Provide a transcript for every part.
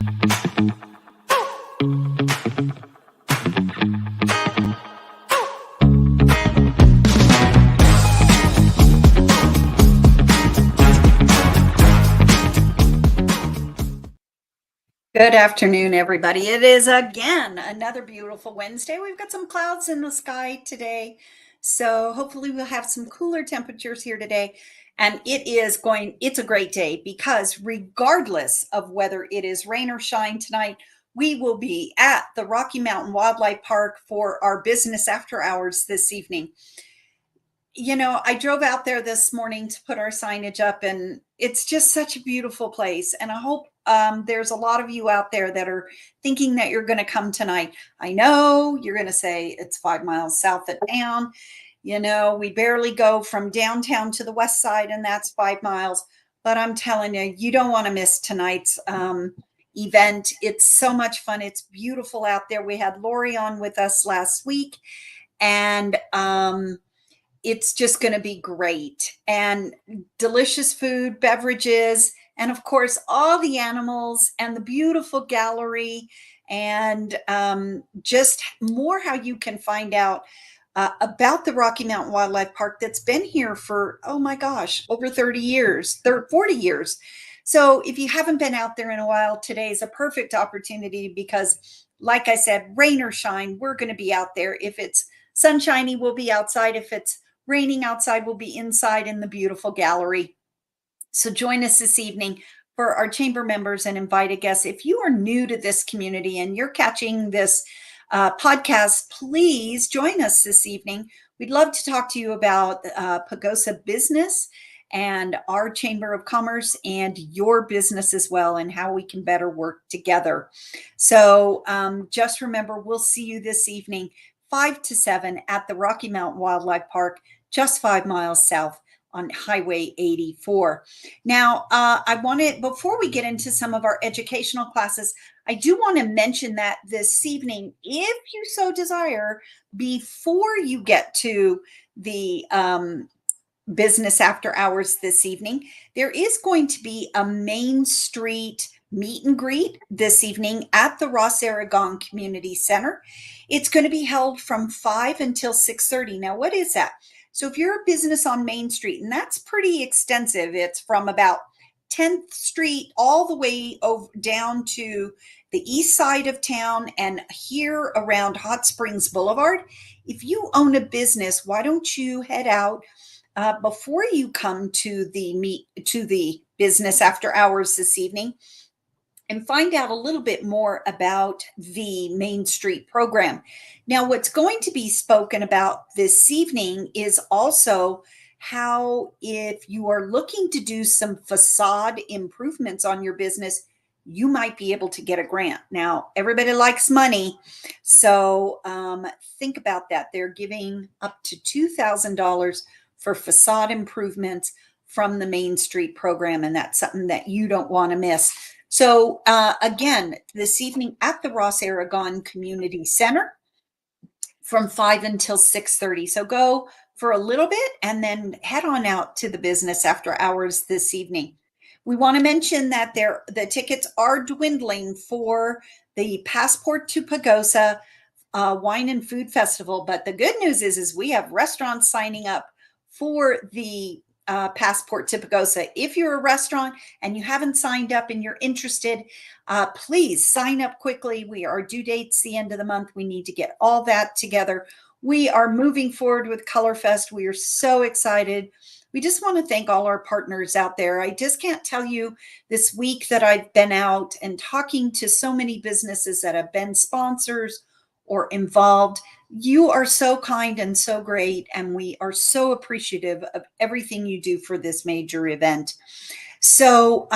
Good afternoon, everybody. It is again another beautiful Wednesday. We've got some clouds in the sky today, so hopefully we'll have some cooler temperatures here today. And it's a great day because regardless of whether it is rain or shine tonight, we will be at the Rocky Mountain Wildlife Park for our business after hours this evening. I drove out there this morning to put our signage up, and it's just such a beautiful place. And I hope there's a lot of you out there that are thinking that you're going to come tonight. I know you're going to say it's 5 miles south of town. We barely go from downtown to the west side, and that's 5 miles. But I'm telling you, you don't want to miss tonight's event. It's so much fun. It's beautiful out there. We had Lori on with us last week, and it's just going to be great, and delicious food, beverages, and of course all the animals and the beautiful gallery, and just more how you can find out about the Rocky Mountain Wildlife Park that's been here for, oh my gosh, over 30 years, 40 years. So if you haven't been out there in a while, today is a perfect opportunity because, like I said, rain or shine, we're going to be out there. If it's sunshiny, we'll be outside. If it's raining outside, we'll be inside in the beautiful gallery. So join us this evening for our chamber members and invited guests. If you are new to this community and you're catching this podcast, please join us this evening. We'd love to talk to you about Pagosa business and our Chamber of Commerce and your business as well, and how we can better work together. So just remember, we'll see you this evening, 5 to 7 at the Rocky Mountain Wildlife Park, just 5 miles south on Highway 84. Now, before we get into some of our educational classes, I do want to mention that this evening, if you so desire, before you get to the business after hours this evening, there is going to be a Main Street meet and greet this evening at the Ross Aragon Community Center. It's going to be held from 5 until 6:30. Now, what is that? So if you're a business on Main Street, and that's pretty extensive, it's from about 10th Street all the way over down to the east side of town and here around Hot Springs Boulevard. If you own a business, why don't you head out before you come to the business after hours this evening and find out a little bit more about the Main Street program. Now, what's going to be spoken about this evening is also how, if you are looking to do some facade improvements on your business, you might be able to get a grant. Now, everybody likes money, so think about that. They're giving up to $2,000 for facade improvements from the Main Street program, and that's something that you don't want to miss. So again, this evening at the Ross Aragon Community Center from 5 until 6:30. So go for a little bit and then head on out to the business after hours this evening. We want to mention that the tickets are dwindling for the Passport to Pagosa Wine and Food Festival. But the good news is we have restaurants signing up for the Passport to Pagosa. If you're a restaurant and you haven't signed up and you're interested, please sign up quickly. Our due date's the end of the month. We need to get all that together. We are moving forward with Colorfest. We are so excited. We just want to thank all our partners out there. I just can't tell you this week that I've been out and talking to so many businesses that have been sponsors or involved. You are so kind and so great, and we are so appreciative of everything you do for this major event. So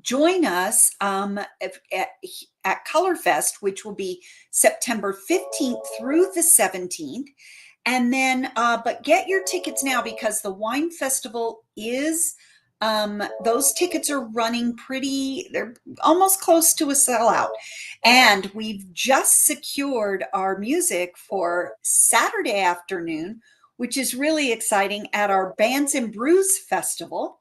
join us at Colorfest, which will be September 15th through the 17th. And then, but get your tickets now, because the wine festival is, those tickets are running they're almost close to a sellout. And we've just secured our music for Saturday afternoon, which is really exciting, at our Bands and Brews Festival.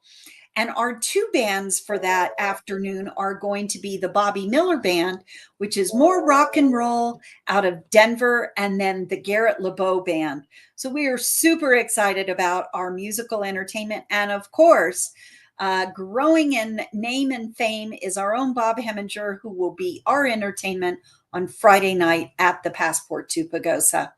And our two bands for that afternoon are going to be the Bobby Miller Band, which is more rock and roll out of Denver, and then the Garrett LeBeau Band. So we are super excited about our musical entertainment. And of course, growing in name and fame is our own Bob Heminger, who will be our entertainment on Friday night at the Passport to Pagosa.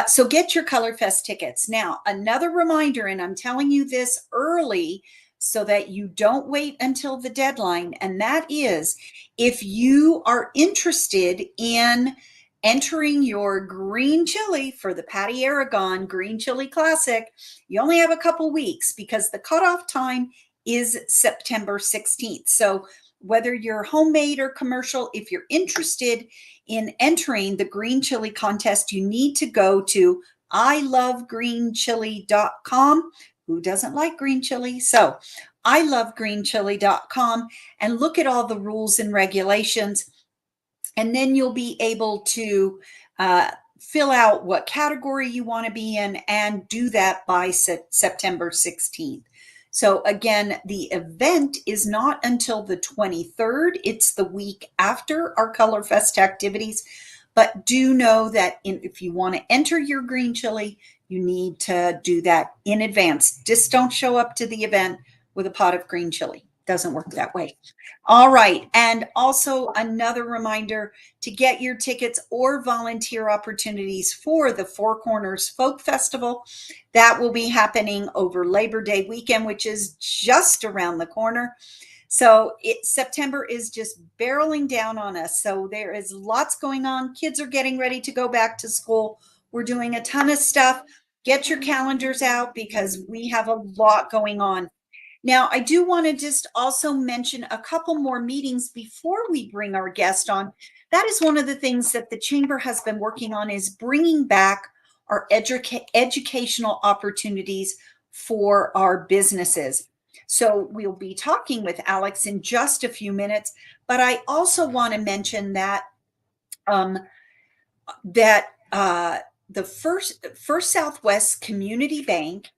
So get your ColorFest tickets. Now, another reminder, and I'm telling you this early so that you don't wait until the deadline, and that is if you are interested in entering your green chili for the Patty Aragon Green Chili Classic, you only have a couple weeks because the cutoff time is September 16th. So whether you're homemade or commercial, if you're interested in entering the green chili contest, you need to go to ilovegreenchili.com. Who doesn't like green chili? So ilovegreenchili.com and look at all the rules and regulations. And then you'll be able to fill out what category you want to be in and do that by September 16th. So again, the event is not until the 23rd. It's the week after our ColorFest activities. But do know that if you want to enter your green chili, you need to do that in advance. Just don't show up to the event with a pot of green chili. Doesn't work that way. All right. And also another reminder to get your tickets or volunteer opportunities for the Four Corners Folk Festival. That will be happening over Labor Day weekend, which is just around the corner. So September is just barreling down on us. So there is lots going on. Kids are getting ready to go back to school. We're doing a ton of stuff. Get your calendars out because we have a lot going on. Now, I do want to just also mention a couple more meetings before we bring our guest on. That is one of the things that the Chamber has been working on, is bringing back our educational opportunities for our businesses. So we'll be talking with Alex in just a few minutes, but I also want to mention that the First Southwest Community Bank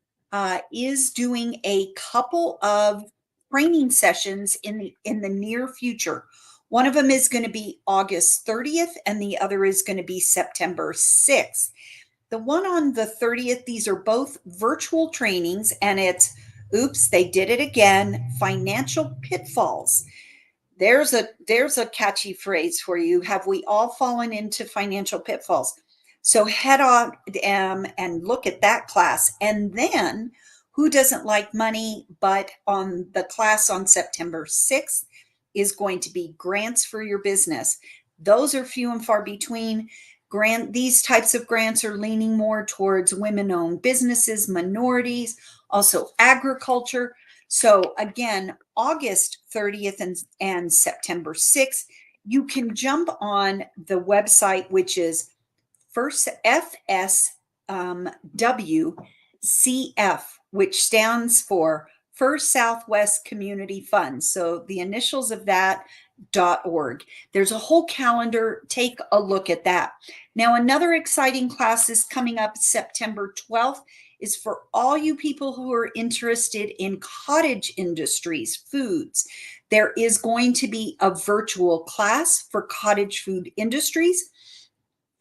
is doing a couple of training sessions in the near future. One of them is going to be August 30th, and the other is going to be September 6th. The one on the 30th, these are both virtual trainings, and it's, oops, they did it again, financial pitfalls. There's a catchy phrase for you. Have we all fallen into financial pitfalls? So head on and look at that class. And then who doesn't like money? But on the class on September 6th is going to be grants for your business. Those are few and far between. These types of grants are leaning more towards women-owned businesses, minorities, also agriculture. So again, August 30th and September 6th, you can jump on the website, which is First FSWCF, which stands for First Southwest Community Fund. So the initials of that .org. There's a whole calendar. Take a look at that. Now, another exciting class is coming up September 12th, is for all you people who are interested in cottage industries, foods. There is going to be a virtual class for cottage food industries.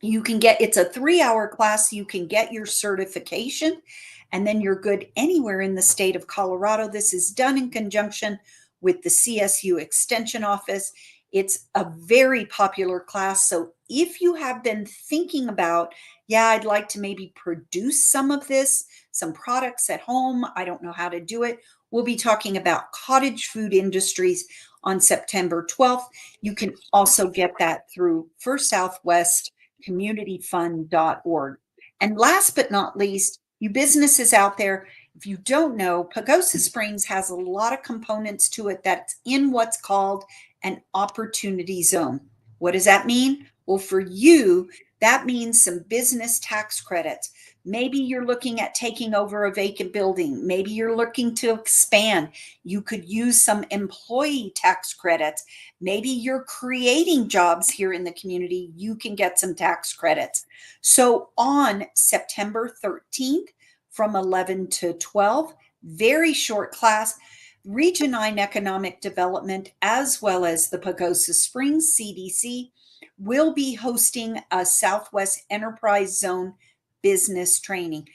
You can get, it's a 3-hour class. You can get your certification, and then you're good anywhere in the state of Colorado. This is done in conjunction with the CSU Extension Office. It's a very popular class. So if you have been thinking about, yeah, I'd like to maybe produce some of this, some products at home, I don't know how to do it, we'll be talking about cottage food industries on September 12th. You can also get that through First Southwest communityfund.org. And last but not least, you businesses out there, if you don't know, Pagosa Springs has a lot of components to it that's in what's called an opportunity zone. What does that mean? Well, for you, that means some business tax credits. Maybe you're looking at taking over a vacant building. Maybe you're looking to expand. You could use some employee tax credits. Maybe you're creating jobs here in the community. You can get some tax credits. So on September 13th from 11 to 12, very short class. Region 9 Economic Development, as well as the Pagosa Springs CDC, will be hosting a Southwest Enterprise Zone business training.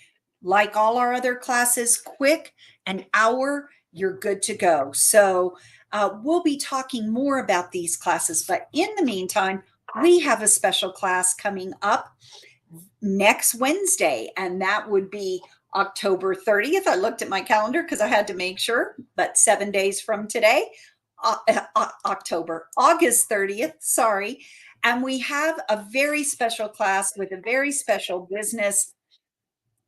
Like all our other classes, quick, an hour, you're good to go. So we'll be talking more about these classes. But in the meantime, we have a special class coming up next Wednesday, and that would be October 30th. I looked at my calendar because I had to make sure, but 7 days from today, August 30th, sorry. And we have a very special class with a very special business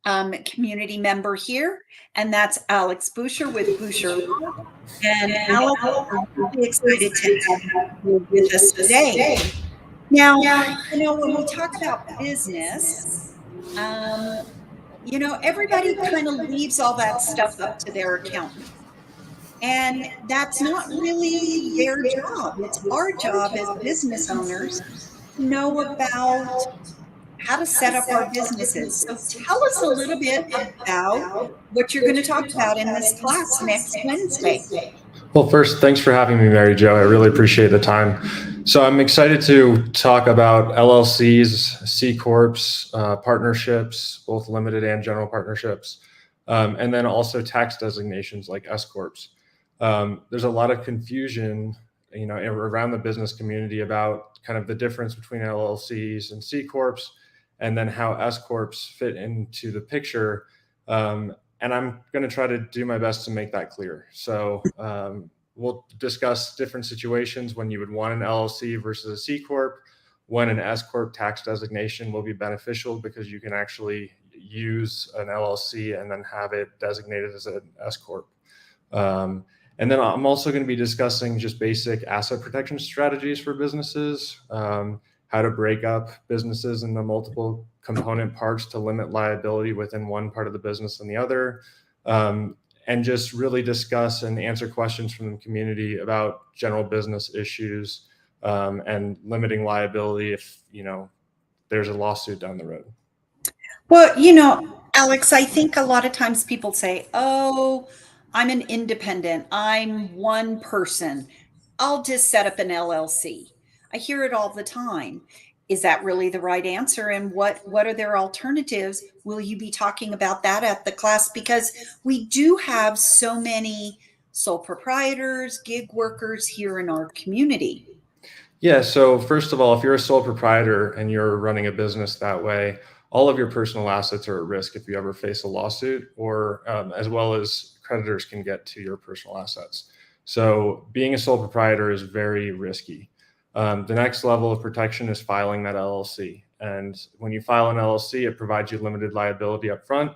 community member here, and that's Alex Buscher with Buscher Law. And Alex, I'm really excited to have you with us today. Now, when we talk about business, everybody kind of leaves all that stuff up to their accountant. And that's not really their job. It's our job as business owners to know about how to set up our businesses. So tell us a little bit about what you're going to talk about in this class next Wednesday. Well, first, thanks for having me, Mary Jo. I really appreciate the time. So I'm excited to talk about LLCs, C Corps, partnerships, both limited and general partnerships, and then also tax designations like S Corps. There's a lot of confusion, around the business community about kind of the difference between LLCs and C Corps, and then how S Corps fit into the picture. And I'm going to try to do my best to make that clear. So we'll discuss different situations when you would want an LLC versus a C Corp, when an S Corp tax designation will be beneficial because you can actually use an LLC and then have it designated as an S Corp. And then I'm also going to be discussing just basic asset protection strategies for businesses, how to break up businesses into multiple component parts to limit liability within one part of the business and the other, and just really discuss and answer questions from the community about general business issues and limiting liability if, there's a lawsuit down the road. Well, Alex, I think a lot of times people say, oh, I'm an independent, I'm one person, I'll just set up an LLC. I hear it all the time. Is that really the right answer? And what are their alternatives? Will you be talking about that at the class? Because we do have so many sole proprietors, gig workers here in our community. Yeah, so first of all, if you're a sole proprietor and you're running a business that way, all of your personal assets are at risk if you ever face a lawsuit, or as well as creditors can get to your personal assets. So being a sole proprietor is very risky. The next level of protection is filing that LLC. And when you file an LLC, it provides you limited liability up front.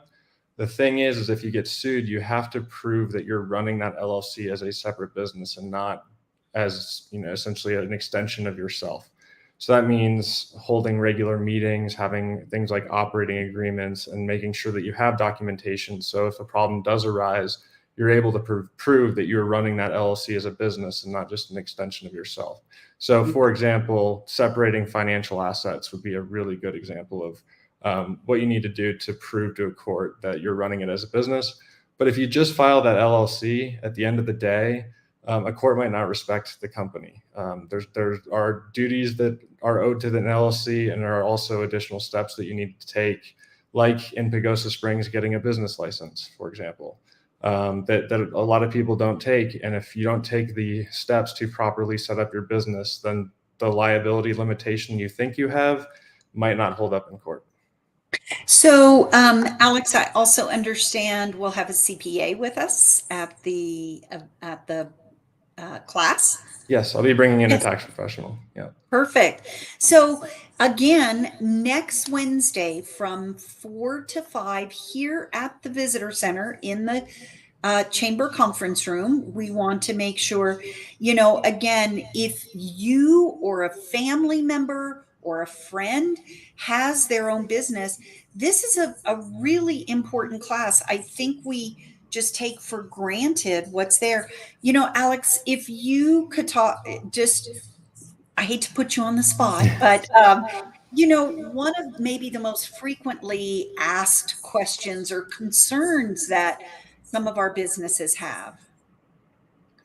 The thing is if you get sued, you have to prove that you're running that LLC as a separate business and not as, essentially an extension of yourself. So that means holding regular meetings, having things like operating agreements, and making sure that you have documentation. So if a problem does arise, you're able to prove that you're running that LLC as a business and not just an extension of yourself. So for example, separating financial assets would be a really good example of what you need to do to prove to a court that you're running it as a business. But if you just file that LLC, at the end of the day, a court might not respect the company. There are duties that are owed to the LLC, and there are also additional steps that you need to take, like in Pagosa Springs, getting a business license, for example, that a lot of people don't take. And if you don't take the steps to properly set up your business, then the liability limitation you think you have might not hold up in court. So, Alex, I also understand we'll have a CPA with us at the class. Yes, I'll be bringing in a tax professional. Yeah. Perfect. So again, next Wednesday from 4 to 5 here at the Visitor Center in the chamber conference room, we want to make sure, again, if you or a family member or a friend has their own business, this is a really important class. I think we just take for granted what's there. Alex, if you could talk, I hate to put you on the spot, but one of maybe the most frequently asked questions or concerns that some of our businesses have.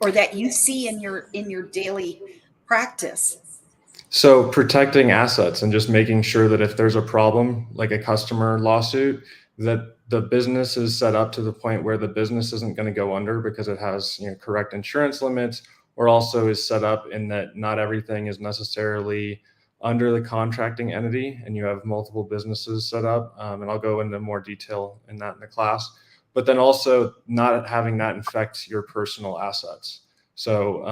or that you see in your daily practice? So protecting assets and just making sure that if there's a problem, like a customer lawsuit, that the business is set up to the point where the business isn't going to go under because it has, correct insurance limits, or also is set up in that not everything is necessarily under the contracting entity, and you have multiple businesses set up. And I'll go into more detail in that in the class. But then also not having that infect your personal assets. So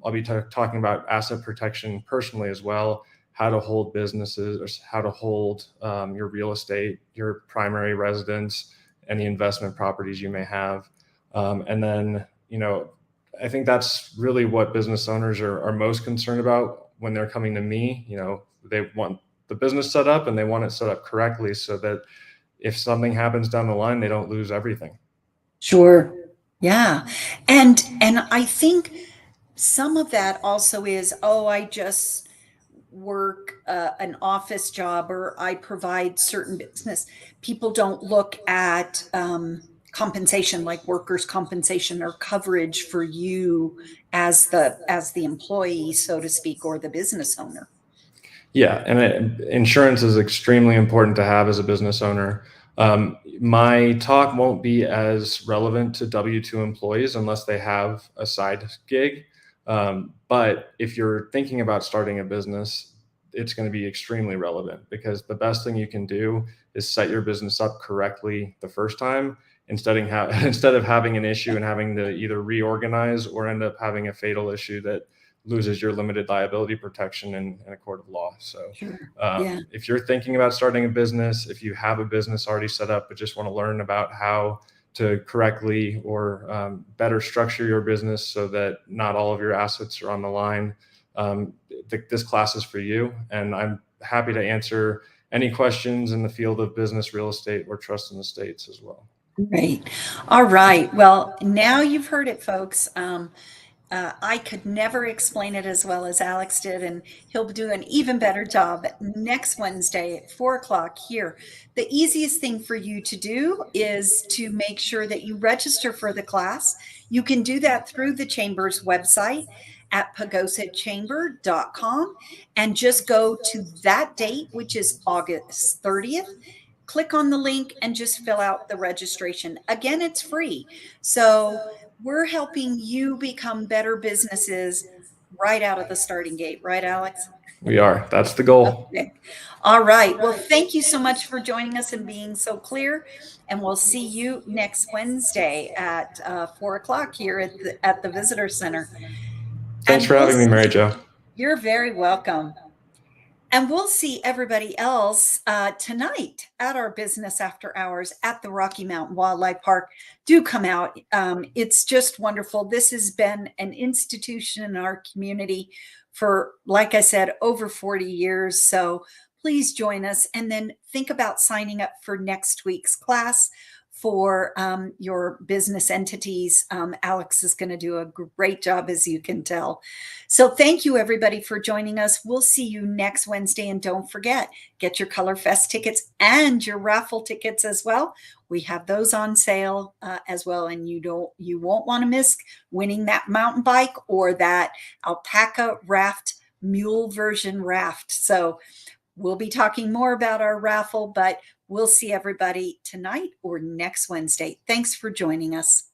I'll be talking about asset protection personally as well, how to hold businesses, or how to hold your real estate, your primary residence, any investment properties you may have. And then, I think that's really what business owners are most concerned about when they're coming to me. They want the business set up and they want it set up correctly so that if something happens down the line, they don't lose everything. Sure. Yeah. And I think some of that also is, oh, I just work an office job, or I provide certain business. People don't look at compensation, like workers' compensation or coverage for you as the employee, so to speak, or the business owner. Yeah, and insurance is extremely important to have as a business owner. My talk won't be as relevant to W-2 employees unless they have a side gig. But if you're thinking about starting a business, it's going to be extremely relevant, because the best thing you can do is set your business up correctly the first time, instead of having an issue and having to either reorganize or end up having a fatal issue that loses your limited liability protection in a court of law. So Sure. Yeah. if you're thinking about starting a business, if you have a business already set up, but just want to learn about how to correctly or better structure your business so that not all of your assets are on the line, this class is for you. And I'm happy to answer any questions in the field of business, real estate, or trust in the states as well. Great. All right. Well, now you've heard it, folks. I could never explain it as well as Alex did, and he'll do an even better job next Wednesday at 4 o'clock here. The easiest thing for you to do is to make sure that you register for the class. You can do that through the Chamber's website at pagosachamber.com, and just go to that date, which is August 30th. Click on the link and just fill out the registration. Again, it's free. So we're helping you become better businesses right out of the starting gate. Right, Alex? We are. That's the goal. Okay. All right. Well, thank you so much for joining us and being so clear. And we'll see you next Wednesday at 4 o'clock here at the Visitor Center. Thanks for having me, Mary Jo. You're very welcome. And we'll see everybody else tonight at our business after hours at the Rocky Mountain Wildlife Park. Do come out. It's just wonderful. This has been an institution in our community for, like I said, over 40 years. So please join us, and then think about signing up for next week's class for your business entities. Alex is going to do a great job, as you can tell. So thank you, everybody, for joining us. We'll see you next Wednesday. And don't forget, get your Color Fest tickets and your raffle tickets as well. We have those on sale as well. And you won't want to miss winning that mountain bike or that alpaca raft, mule version raft. So we'll be talking more about our raffle, but we'll see everybody tonight or next Wednesday. Thanks for joining us.